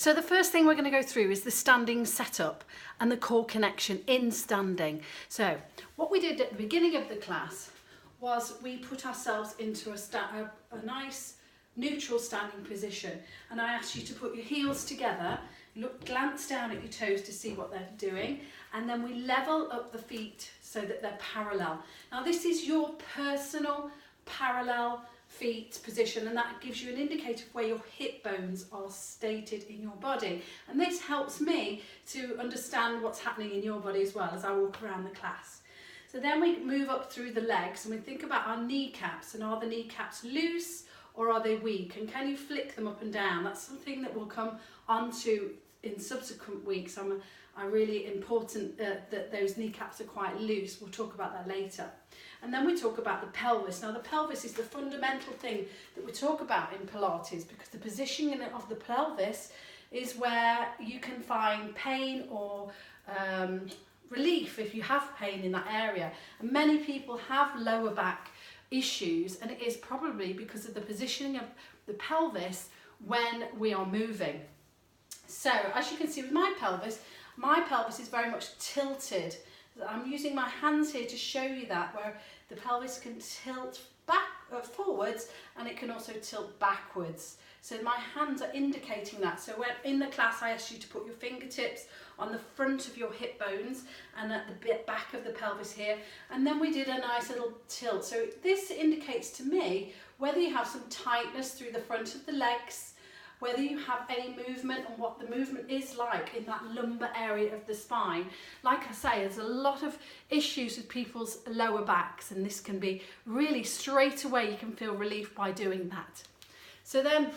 So the first thing we're going to go through is the standing setup and the core connection in standing. So what we did at the beginning of the class was we put ourselves into a nice neutral standing position, and I asked you to put your heels together, glance down at your toes to see what they're doing, and then we level up the feet so that they're parallel. Now this is your personal parallel feet position, and that gives you an indicator of where your hip bones are stated in your body, and this helps me to understand what's happening in your body as well as I walk around the class. So then we move up through the legs and we think about our kneecaps, and are the kneecaps loose or are they weak, and can you flick them up and down? That's something that we'll come onto in subsequent weeks. Are really important that those kneecaps are quite loose. We'll talk about that later. And then we talk about the pelvis. Now the pelvis is the fundamental thing that we talk about in Pilates, because the positioning of the pelvis is where you can find pain or relief if you have pain in that area. And many people have lower back issues, and it is probably because of the positioning of the pelvis when we are moving. So as you can see with my pelvis is very much tilted. I'm using my hands here to show you that, where the pelvis can tilt back forwards, and it can also tilt backwards. So my hands are indicating that. So when in the class I asked you to put your fingertips on the front of your hip bones and at the back of the pelvis here, and then we did a nice little tilt. So this indicates to me whether you have some tightness through the front of the legs, whether you have any movement, and what the movement is like in that lumbar area of the spine. Like I say, there's a lot of issues with people's lower backs, and this can be really straight away, you can feel relief by doing that. So then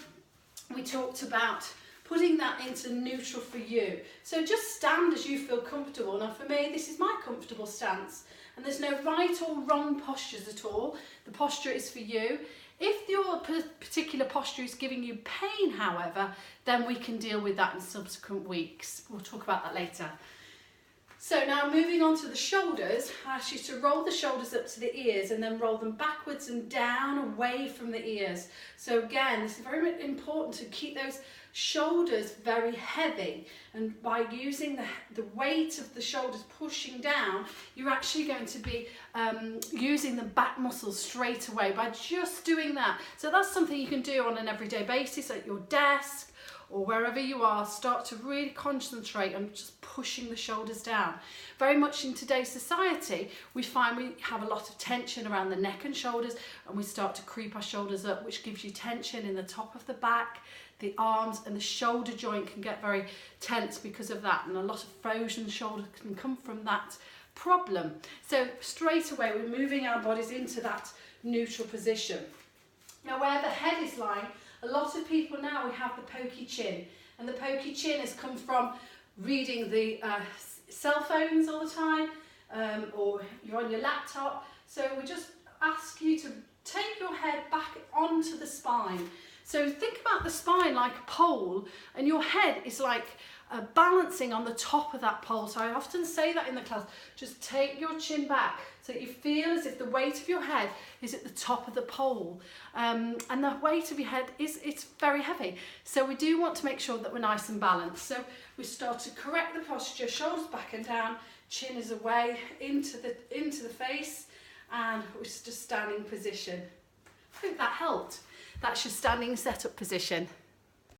we talked about putting that into neutral for you. So just stand as you feel comfortable. Now for me, this is my comfortable stance, and there's no right or wrong postures at all. The posture is for you. If your particular posture is giving you pain, however, then we can deal with that in subsequent weeks. We'll talk about that later. So now moving on to the shoulders, I ask you to roll the shoulders up to the ears and then roll them backwards and down away from the ears. So again, this is very important to keep those shoulders very heavy, and by using the weight of the shoulders pushing down, you're actually going to be using the back muscles straight away by just doing that. So that's something you can do on an everyday basis at your desk or wherever you are. Start to really concentrate on just pushing the shoulders down. Very much in today's society, we find we have a lot of tension around the neck and shoulders, and we start to creep our shoulders up, which gives you tension in the top of the back, the arms, and the shoulder joint can get very tense because of that, and a lot of frozen shoulders can come from that problem. So straight away we're moving our bodies into that neutral position. Now where the head is lying, a lot of people now, we have the pokey chin, and the pokey chin has come from reading the cell phones all the time, or you're on your laptop. So we just ask you to take your head back onto the spine. So think about the spine like a pole, and your head is like balancing on the top of that pole. So I often say that in the class, just take your chin back so that you feel as if the weight of your head is at the top of the pole, and the weight of your head it's very heavy. So we do want to make sure that we're nice and balanced. So we start to correct the posture, shoulders back and down, chin is away into the face, and we're just standing position. I hope that helped. That's your standing setup position.